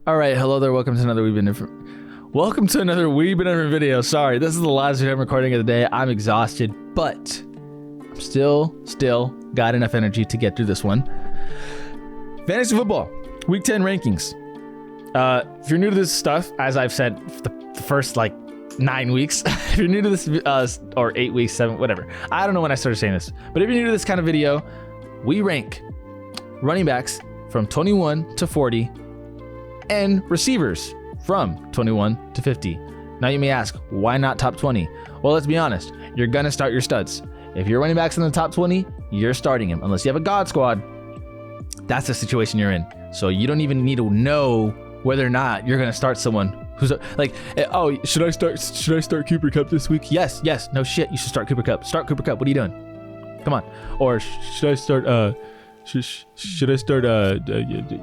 All right, hello there. Welcome to another We've Been Different video. Sorry, this is the last video I'm recording of the day. I'm exhausted, but I'm still got enough energy to get through this one. Fantasy football, week 10 rankings. If you're new to this stuff, as I've said, the first 9 weeks, if you're new to this, or 8 weeks, 7, whatever. I don't know when I started saying this, but if you're new to this kind of video, we rank running backs from 21 to 40 and receivers from 21 to 50. Now you may ask, why not top 20? Well, let's be honest. You're going to start your studs. If your running back's in the top 20, you're starting him. Unless you have a God squad, that's the situation you're in. So you don't even need to know whether or not you're going to start someone who's oh, should I start Cooper Kupp this week? Yes. No shit. You should start Cooper Kupp. Start Cooper Kupp. What are you doing? Come on. Or should I start,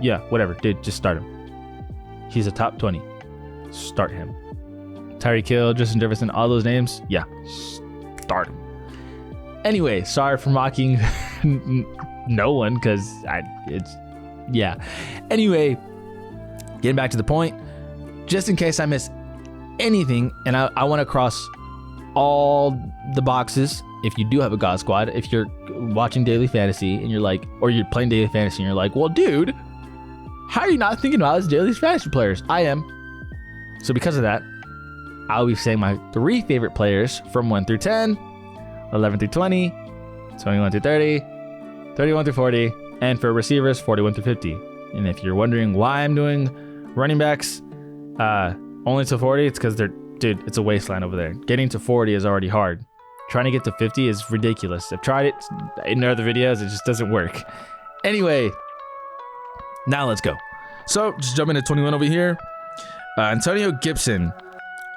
yeah, whatever. Dude, just start him. He's a top 20. Start him. Tyreek Hill, Justin Jefferson, all those names. Yeah, start him. Anyway, sorry for mocking no one, because yeah. Anyway, getting back to the point, just in case I miss anything, and I want to cross all the boxes. If you do have a God squad, if you're watching Daily Fantasy and you're like, or you're playing Daily Fantasy and you're like, well, dude, how are you not thinking about his Daily Fantasy players? I am. So because of that, I'll be saying my 3 favorite players from 1 through 10, 11 through 20, 21 through 30, 31 through 40, and for receivers, 41 through 50. And if you're wondering why I'm doing running backs only to 40, it's because dude, it's a wasteland over there. Getting to 40 is already hard. Trying to get to 50 is ridiculous. I've tried it in other videos. It just doesn't work. Anyway, now let's go. So just jumping to 21 over here. Antonio Gibson.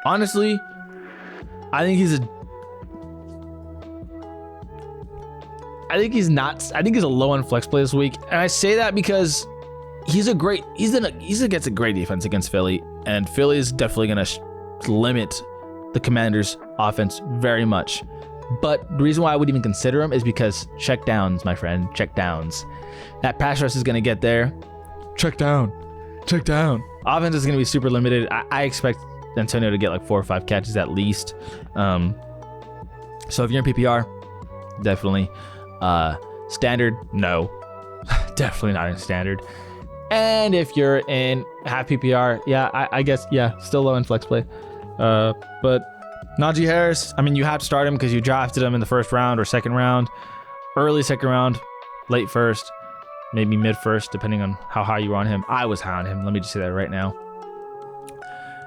Honestly, I think he's a low on flex play this week. And I say that because he's against a great defense against Philly. And Philly is definitely going to limit the Commanders' offense very much. But the reason why I would even consider him is because check downs, my friend, check downs. That pass rush is going to get there. Check down. Offense is going to be super limited. I expect Antonio to get 4 or 5 catches at least. So if you're in PPR, definitely. Standard, no. Definitely not in standard. And if you're in half PPR, yeah, I guess, yeah, still low in flex play. But Najee Harris, I mean, you have to start him because you drafted him in the first round or second round, early second round, late first, maybe mid first, depending on how high you were on him. I was high on him. Let me just say that right now.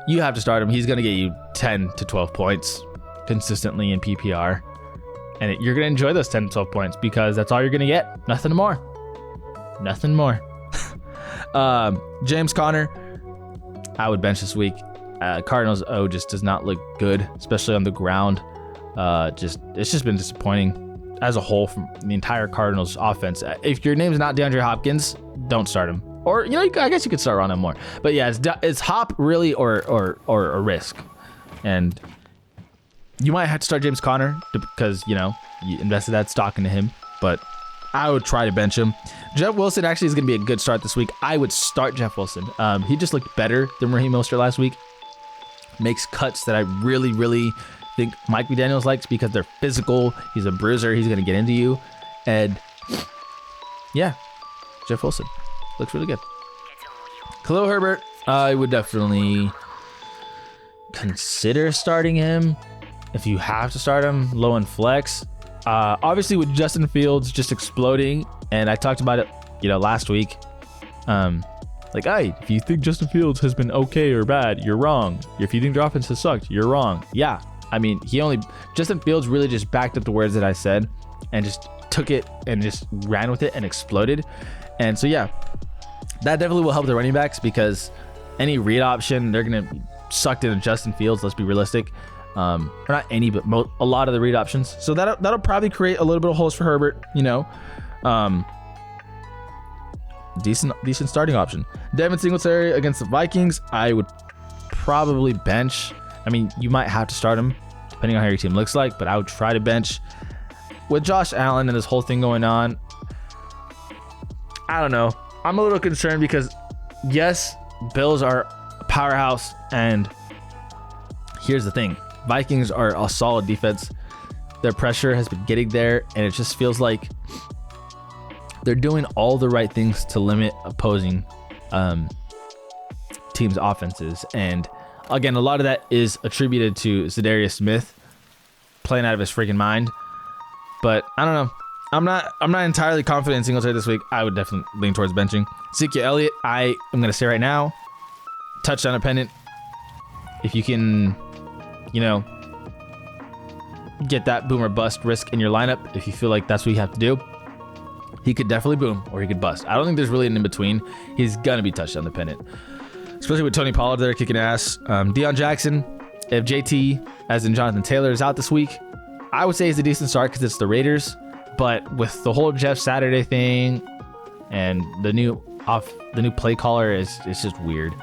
You have to start him. He's going to get you 10 to 12 points consistently in PPR. And you're going to enjoy those 10 to 12 points because that's all you're going to get. Nothing more. James Conner, I would bench this week. Cardinals just does not look good, especially on the ground. It's just been disappointing as a whole from the entire Cardinals offense. If your name's not DeAndre Hopkins, don't start him. Or I guess you could start on him more. But yeah, it's Hop really or a risk. And you might have to start James Conner because you invested that stock into him. But I would try to bench him. Jeff Wilson actually is going to be a good start this week. I would start Jeff Wilson. He just looked better than Raheem Mostert last week. Makes cuts that I really think Mike McDaniels likes because they're physical. He's a bruiser. He's going to get into you. And yeah, Jeff Wilson looks really good. Khalil Herbert, I would definitely consider starting him if you have to start him low in flex. Obviously with Justin Fields just exploding, and I talked about it, last week. Hey, if you think Justin Fields has been okay or bad, you're wrong. If you think the offense has sucked, you're wrong. Yeah, I mean, Justin Fields really just backed up the words that I said and just took it and just ran with it and exploded. And so, yeah, that definitely will help the running backs because any read option, they're going to be sucked into Justin Fields. Let's be realistic. Or not any, but a lot of the read options. So that'll probably create a little bit of holes for Herbert, decent starting option. Devin Singletary against the Vikings, I would probably bench. I mean, you might have to start him depending on how your team looks like, but I would try to bench. With Josh Allen and this whole thing going on, I don't know. I'm a little concerned because yes, Bills are a powerhouse, and here's the thing. Vikings are a solid defense. Their pressure has been getting there, and it just feels like they're doing all the right things to limit opposing teams' offenses. And again, a lot of that is attributed to Za'Darius Smith playing out of his freaking mind. But I don't know. I'm not entirely confident in Singletary this week. I would definitely lean towards benching. Ezekiel Elliott, I am gonna say right now, touchdown dependent. If you can, get that boom or bust risk in your lineup, if you feel like that's what you have to do, he could definitely boom or he could bust. I don't think there's really an in between. He's gonna be touchdown dependent, especially with Tony Pollard there kicking ass. Deion Jackson, if JT, as in Jonathan Taylor, is out this week, I would say it's a decent start because it's the Raiders. But with the whole Jeff Saturday thing and the new play caller it's just weird.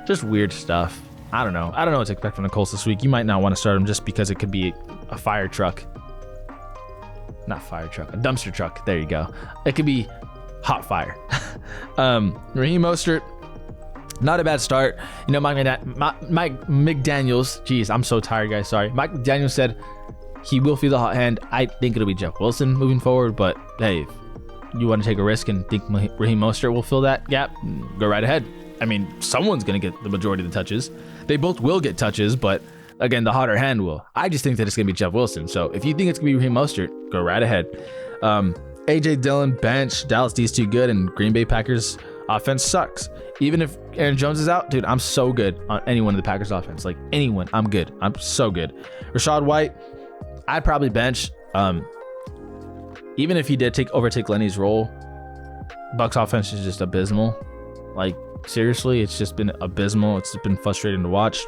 Just weird stuff. I don't know what to expect from the Colts this week. You might not want to start him just because it could be a fire truck. Not fire truck, a dumpster truck. There you go. It could be hot fire. Raheem Mostert, not a bad start. Mike McDaniels. Jeez, I'm so tired, guys. Sorry. Mike McDaniels said he will feel the hot hand. I think it'll be Jeff Wilson moving forward, but hey, if you want to take a risk and think Raheem Mostert will fill that gap, go right ahead. I mean, someone's going to get the majority of the touches. They both will get touches, but again, the hotter hand will. I just think that it's going to be Jeff Wilson. So if you think it's going to be Raheem Mostert, go right ahead. AJ Dillon, bench. Dallas D's too good, and Green Bay Packers offense sucks. Even if Aaron Jones is out, dude, I'm so good on anyone in the Packers offense. Like anyone, I'm good. I'm so good. Rachaad White, I'd probably bench. Even if he did overtake Lenny's role, Bucs offense is just abysmal. Like seriously, it's just been abysmal. It's been frustrating to watch.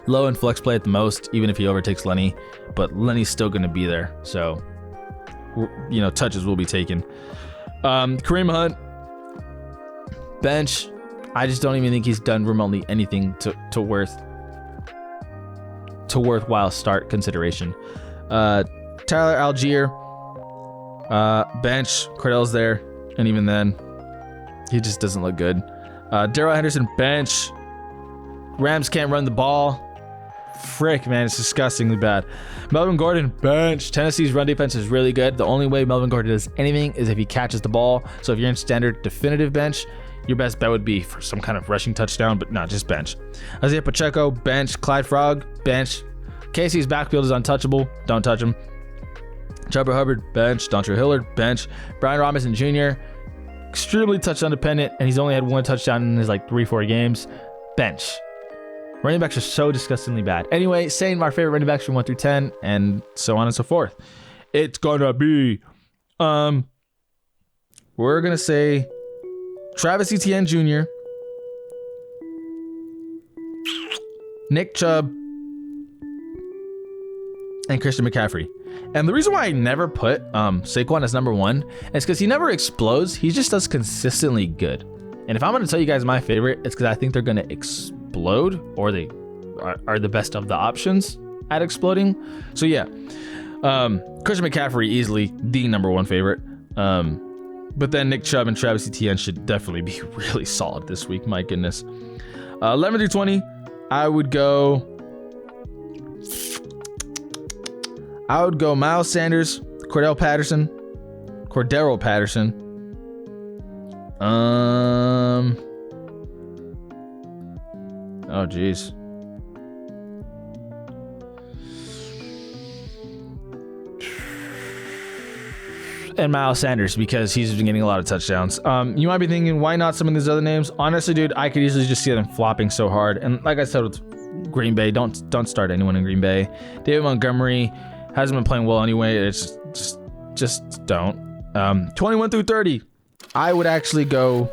Low and flex play at the most, even if he overtakes Lenny, but Lenny's still going to be there. So, touches will be taken. Kareem Hunt, bench. I just don't even think he's done remotely anything to worthwhile start consideration. Tyler Algier, bench. Cordell's there, and even then, he just doesn't look good. Darrell Henderson, bench. Rams can't run the ball. Frick, man, it's disgustingly bad. Melvin Gordon, bench. Tennessee's run defense is really good. The only way Melvin Gordon does anything is if he catches the ball. So if you're in standard definitive bench, your best bet would be for some kind of rushing touchdown, but not just bench. Isaiah Pacheco, bench. Clyde Frog, bench. Casey's backfield is untouchable. Don't touch him. Chuba Hubbard, bench. Dontrell Hillard, bench. Brian Robinson Jr., extremely touchdown dependent, and he's only had one touchdown in his 3-4 games. Bench. Running backs are so disgustingly bad. Anyway, saying my favorite running backs from 1 through 10, and so on and so forth. It's gonna be, we're gonna say Travis Etienne Jr., Nick Chubb, and Christian McCaffrey. And the reason why I never put Saquon as number 1 is because he never explodes. He just does consistently good. And if I'm going to tell you guys my favorite, it's because I think they're going to explode, or they are the best of the options at exploding. So yeah, Christian McCaffrey easily the number 1 favorite. But then Nick Chubb and Travis Etienne should definitely be really solid this week. My goodness. 11 through 20, I would go Miles Sanders, Cordell Patterson. Oh geez. And Miles Sanders, because he's been getting a lot of touchdowns. You might be thinking, why not some of these other names? Honestly, dude, I could easily just see them flopping so hard. And like I said with Green Bay, don't start anyone in Green Bay. David Montgomery hasn't been playing well anyway. It's just don't. 21 through 30, I would actually go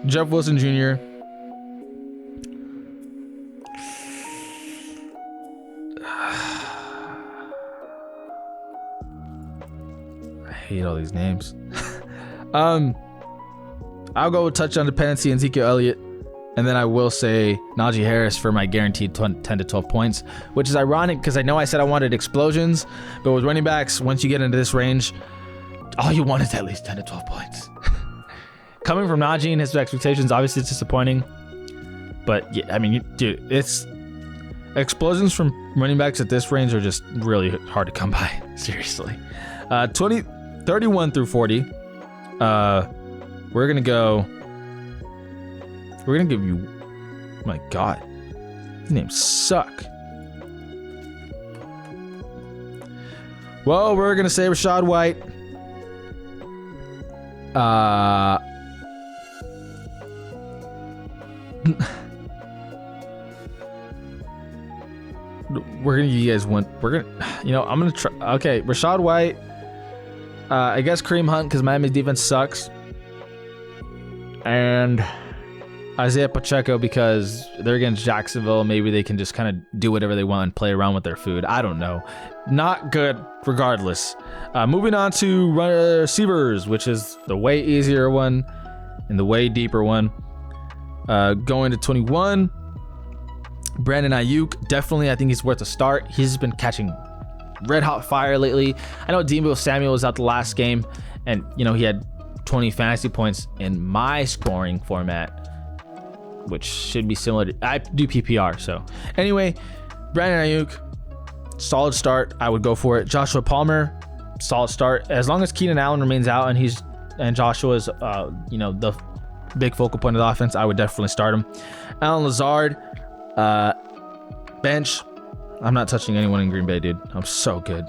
Jeff Wilson Jr., I hate all these names. I'll go with touchdown dependency and Ezekiel Elliott. And then I will say Najee Harris for my guaranteed 10 to 12 points, which is ironic because I know I said I wanted explosions, but with running backs, once you get into this range, all you want is at least 10 to 12 points. coming from Najee and his expectations, obviously it's disappointing. But yeah, I mean, dude, it's explosions from running backs at this range are just really hard to come by. Seriously. 31 through 40. We're gonna give you. My God, these names suck. Well, we're gonna say Rachaad White. We're gonna give you guys one. We're gonna, I'm gonna try. Okay, Rachaad White. I guess Kareem Hunt because Miami's defense sucks, and Isaiah Pacheco because they're against Jacksonville. Maybe they can just kind of do whatever they want and play around with their food. I don't know. Not good regardless. Moving on to receivers, which is the way easier one and the way deeper one. Going to 21. Brandon Ayuk. Definitely, I think he's worth a start. He's been catching red hot fire lately. I know Deebo Samuel was out the last game and, he had 20 fantasy points in my scoring format, which should be similar to, I do PPR. So anyway, Brandon Ayuk, solid start. I would go for it. Joshua Palmer, solid start. As long as Keenan Allen remains out and Joshua is, the big focal point of the offense, I would definitely start him. Allen Lazard, bench. I'm not touching anyone in Green Bay, dude. I'm so good.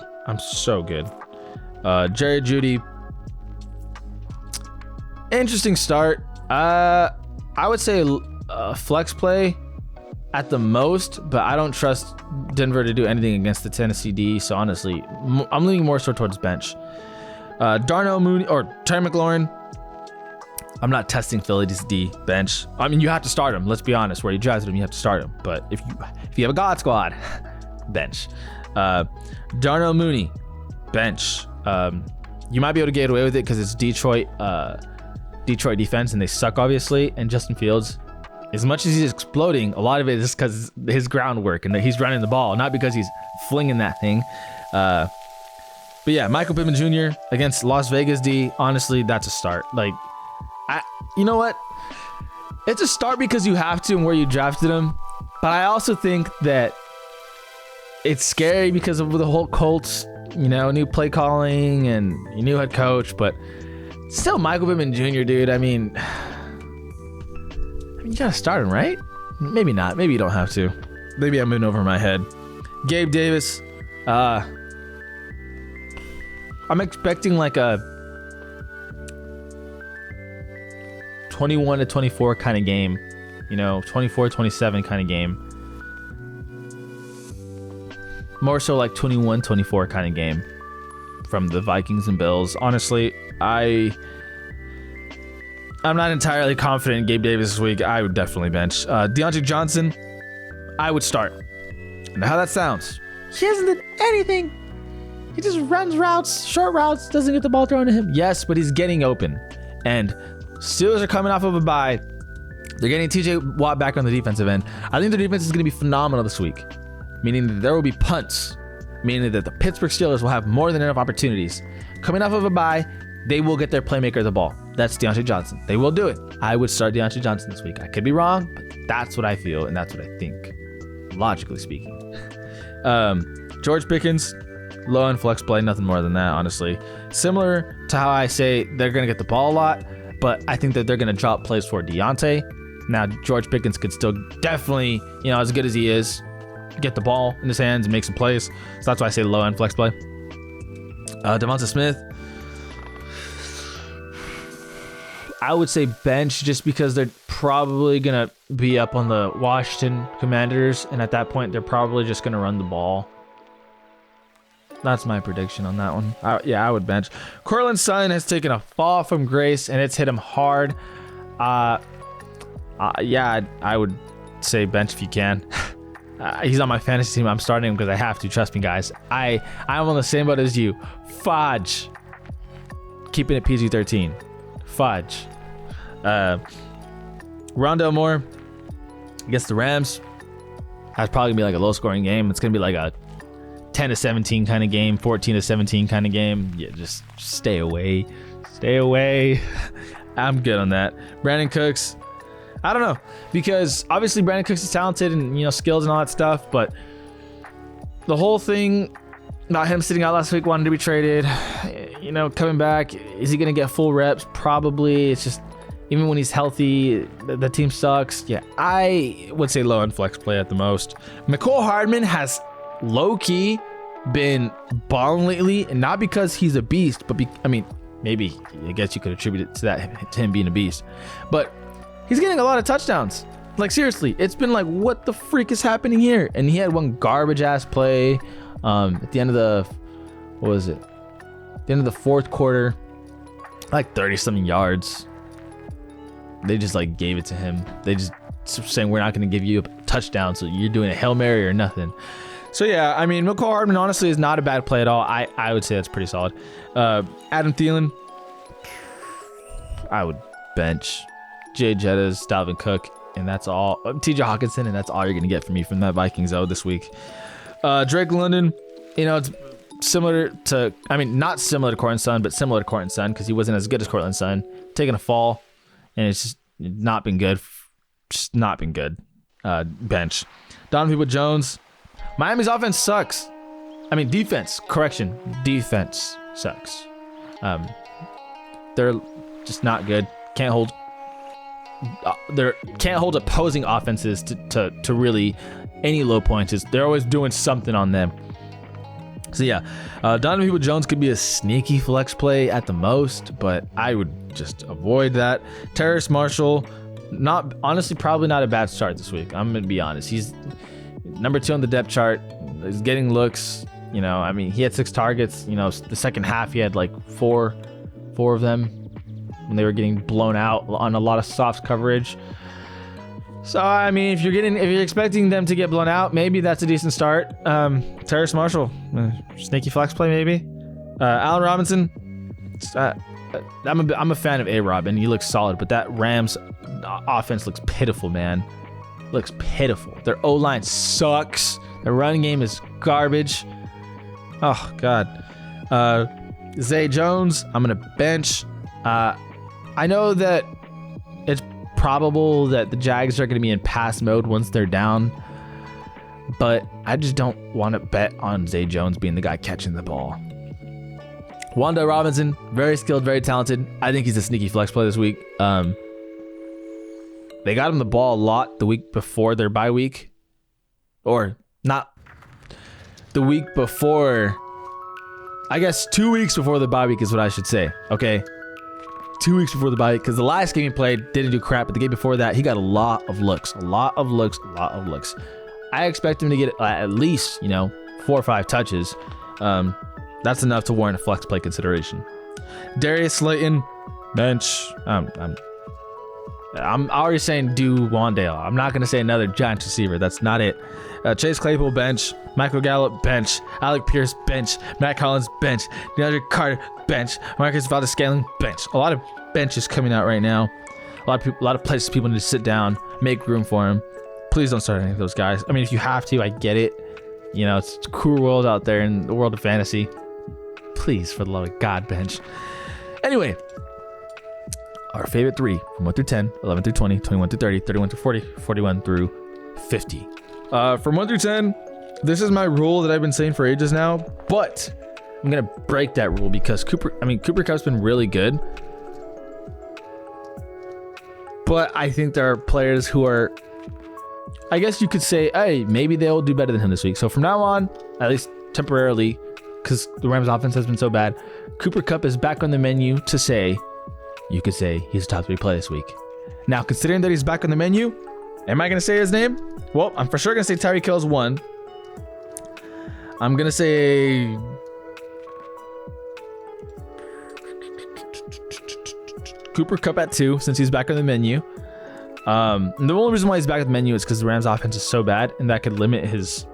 Jerry Jeudy, interesting start. I would say flex play at the most, but I don't trust Denver to do anything against the Tennessee D. So honestly, I'm leaning more so towards bench. Darnell Mooney or Terry McLaurin. I'm not testing Philly's D. Bench. I mean, you have to start him. Let's be honest. Where you drafted him, you have to start him. But if you have a God squad, bench. Darnell Mooney, bench. You might be able to get away with it because it's Detroit defense and they suck obviously. And Justin Fields, as much as he's exploding, a lot of it is because his groundwork and that he's running the ball, not because he's flinging that thing. But yeah, Michael Pittman Jr. against Las Vegas D. Honestly, that's a start. Like, you know what? It's a start because you have to and where you drafted him. But I also think that it's scary because of the whole Colts, new play calling and new head coach. But still, Michael Pittman Jr., dude. I mean, you gotta start him, right? Maybe not. Maybe you don't have to. Maybe I'm moving over my head. Gabe Davis. I'm expecting like a 21 to 24 kind of game, 24-27 kind of game. More so like 21-24 kind of game from the Vikings and Bills. Honestly, I'm not entirely confident in Gabe Davis this week. I would definitely bench. Deontay Johnson, I would start. And how that sounds. He hasn't done anything. He just runs routes, short routes, doesn't get the ball thrown to him. Yes, but he's getting open. And Steelers are coming off of a bye. They're getting TJ Watt back on the defensive end. I think their defense is going to be phenomenal this week, meaning that there will be punts, meaning that the Pittsburgh Steelers will have more than enough opportunities. Coming off of a bye, they will get their playmaker the ball. That's Deontay Johnson. They will do it. I would start Deontay Johnson this week. I could be wrong, but that's what I feel, and that's what I think, logically speaking. George Pickens, low end flex play, nothing more than that, honestly. Similar to how I say they're going to get the ball a lot, but I think that they're going to drop plays for Deontay. Now, George Pickens could still definitely, as good as he is, get the ball in his hands and make some plays. So that's why I say low-end flex play. Devonta Smith, I would say bench just because they're probably going to be up on the Washington Commanders, and at that point, they're probably just going to run the ball. That's my prediction on that one. I would bench. Courtland Sutton has taken a fall from grace, and it's hit him hard. I would say bench if you can. He's on my fantasy team. I'm starting him because I have to. Trust me, guys. I'm on the same boat as you. Fudge. Keeping it PG-13. Fudge. Rondale Moore against the Rams. That's probably going to be like a low-scoring game. It's going to be like a 10-17 kind of game, 14-17 kind of game. Yeah, just stay away. Stay away. I'm good on that. Brandon Cooks, I don't know, because obviously Brandon Cooks is talented and, you know, skills and all that stuff, but the whole thing about him sitting out last week, wanting to be traded, you know, coming back, is he going to get full reps? Probably. It's just, even when he's healthy, the team sucks. Yeah, I would say low on flex play at the most. Mecole Hardman has low-key been balling lately, and not because he's a beast, but I mean, maybe, I guess you could attribute it to that, to him being a beast, but he's getting a lot of touchdowns. Like, seriously, it's been like, what the freak is happening here? And he had one garbage ass play at the end of the, what was it? The end of the fourth quarter, like 30 something yards. They just like gave it to him. They just saying, we're not going to give you a touchdown, so you're doing a Hail Mary or nothing. So yeah, I mean, Mecole Hardman honestly is not a bad play at all. I would say that's pretty solid. Adam Thielen, I would bench. Jay Jettas, Dalvin Cook, and that's all. TJ Hawkinson, and that's all you're going to get from me from that Vikings this week. Drake London, you know, it's similar to, I mean, not similar to Courtland Sutton, but similar to Courtland Sutton, because he wasn't as good as Courtland Sutton. Taking a fall, and it's just not been good. Just not been good. Bench. Donovan Peoples-Jones. Miami's offense sucks. I mean, defense. Correction. Defense sucks. They're just not good. Can't hold opposing offenses to really any low points. They're always doing something on them. So yeah, Donovan Peoples-Jones could be a sneaky flex play at the most, but I would just avoid that. Terrace Marshall, probably not a bad start this week. I'm gonna be honest. He's number 2 on the depth chart. He's getting looks. You know, I mean, he had 6 targets. You know, the second half he had like four of them when they were getting blown out on a lot of soft coverage. So I mean, if you're expecting them to get blown out, maybe that's a decent start. Terrace Marshall, sneaky flex play maybe. Allen Robinson, I'm a fan of A-Rob and he looks solid, but that Rams offense looks pitiful, man. Looks pitiful. Their O-line sucks. Their running game is garbage. Oh God. Zay Jones, I'm gonna bench. I know that it's probable that the Jags are going to be in pass mode once they're down, but I just don't want to bet on Zay Jones being the guy catching the ball. Wanda Robinson, very skilled, very talented. I think he's a sneaky flex play this week. They got him the ball a lot the week before their bye week, or not the week before, I guess 2 weeks before the bye week is what I should say. Okay. 2 weeks before the bye, because the last game he played didn't do crap, but the game before that he got a lot of looks. I expect him to get at least 4 or 5 touches. That's enough to warrant a flex play consideration. Darius Slayton, bench. I'm already saying do Wandale. I'm not gonna say another Giants receiver. That's not it. Chase Claypool, bench. Michael Gallup, bench. Alec Pierce, bench. Matt Collins, bench. DeAndre Carter, bench. Marcus Valdes-Scantling, bench. A lot of benches coming out right now. A lot of places people need to sit down, make room for him. Please don't start any of those guys. I mean, if you have to, I get it. It's a cruel world out there in the world of fantasy. Please, for the love of God, bench. Anyway, our favorite 3 from 1 through 10, 11 through 20, 21 through 30, 31 through 40, 41 through 50. From 1 through 10, this is my rule that I've been saying for ages now, but I'm going to break that rule because Cooper Kupp's been really good. But I think there are players who are, I guess you could say, hey, maybe they'll do better than him this week. So from now on, at least temporarily, because the Rams offense has been so bad, Cooper Kupp is back on the menu to say, you could say he's a top 3 play this week. Now, considering that he's back on the menu, am I going to say his name? Well, I'm for sure going to say Tyreek Hill's 1. I'm going to say Cooper Kupp at 2 since he's back on the menu. And the only reason why he's back at the menu is because the Rams offense is so bad and that could limit his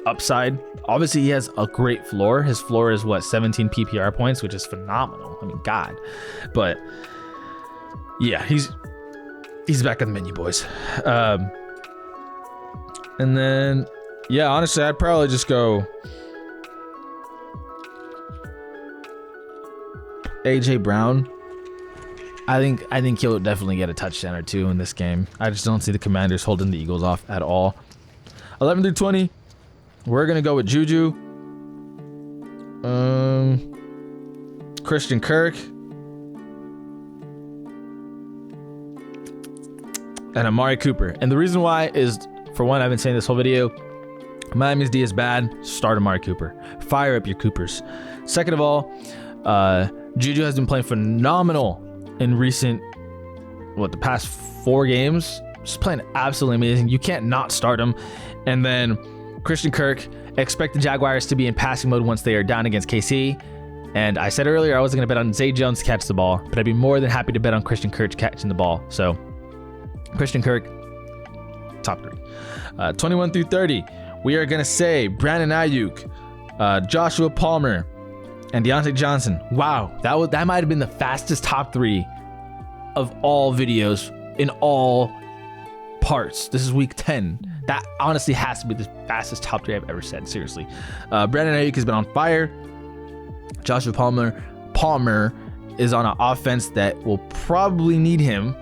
upside. Obviously, he has a great floor. His floor is 17 PPR points, which is phenomenal. I mean, God. But yeah, he's back on the menu, boys. And then, yeah, honestly, I'd probably just go AJ Brown. I think he'll definitely get a touchdown or two in this game. I just don't see the Commanders holding the Eagles off at all. 11 through 20. We're gonna go with Juju. Christian Kirk. And Amari Cooper. And the reason why is, for one, I've been saying this whole video, Miami's D is bad. Start Amari Cooper. Fire up your Coopers. Second of all, Juju has been playing phenomenal in recent, the past 4 games. Just playing absolutely amazing. You can't not start him. And then Christian Kirk, expect the Jaguars to be in passing mode once they are down against KC. And I said earlier I wasn't going to bet on Zay Jones to catch the ball, but I'd be more than happy to bet on Christian Kirk catching the ball. So Christian Kirk, top 3. 21 through 30, we are going to say Brandon Ayuk, Joshua Palmer, and Deontay Johnson. Wow, that might have been the fastest top 3 of all videos in all parts. This is week 10. That honestly has to be the fastest top 3 I've ever said. Seriously. Brandon Ayuk has been on fire. Joshua Palmer is on an offense that will probably need him,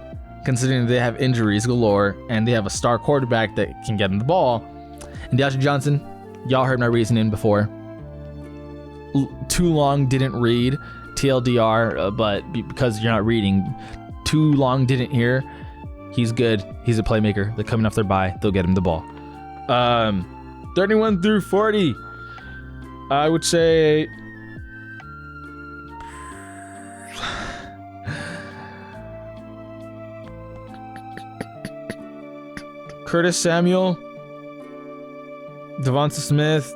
considering they have injuries galore and they have a star quarterback that can get him the ball. And Deontay Johnson, y'all heard my reasoning before. Too long didn't read, TLDR, but because you're not reading, too long didn't hear. He's good. He's a playmaker. They're coming off their bye. They'll get him the ball. 31 through 40. I would say Curtis Samuel, Devonta Smith,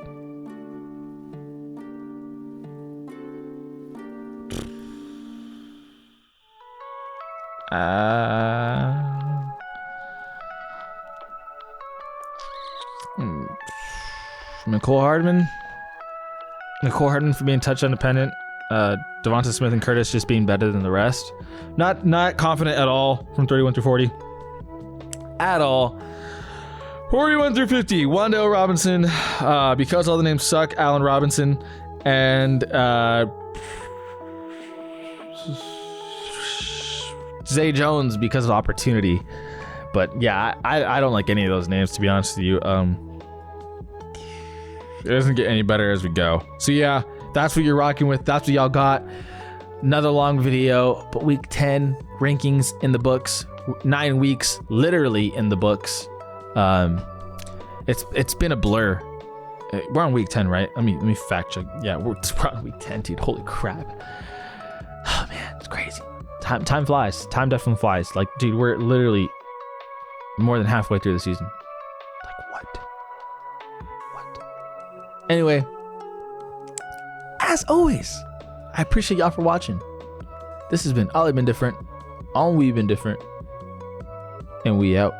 Nicole Hardman for being touchdown dependent. Devonta Smith and Curtis just being better than the rest. Not confident at all from 31 through 40. At all. 41 through 50. Wan'Dale Robinson, because all the names suck. Allen Robinson, and Zay Jones because of opportunity. But yeah, I don't like any of those names, to be honest with you. It doesn't get any better as we go. So yeah, that's what you're rocking with. That's what y'all got. Another long video, but week 10 rankings in the books. 9 weeks literally in the books. It's been a blur. We're on week 10, right? Let me fact check. Yeah, we're on week 10, dude. Holy crap. Oh man, it's crazy. Time flies. Time definitely flies. Like, dude, we're literally more than halfway through the season. Like, what? Anyway, as always, I appreciate y'all for watching. This has been Ollie Been Different, on We Been Different, and we out.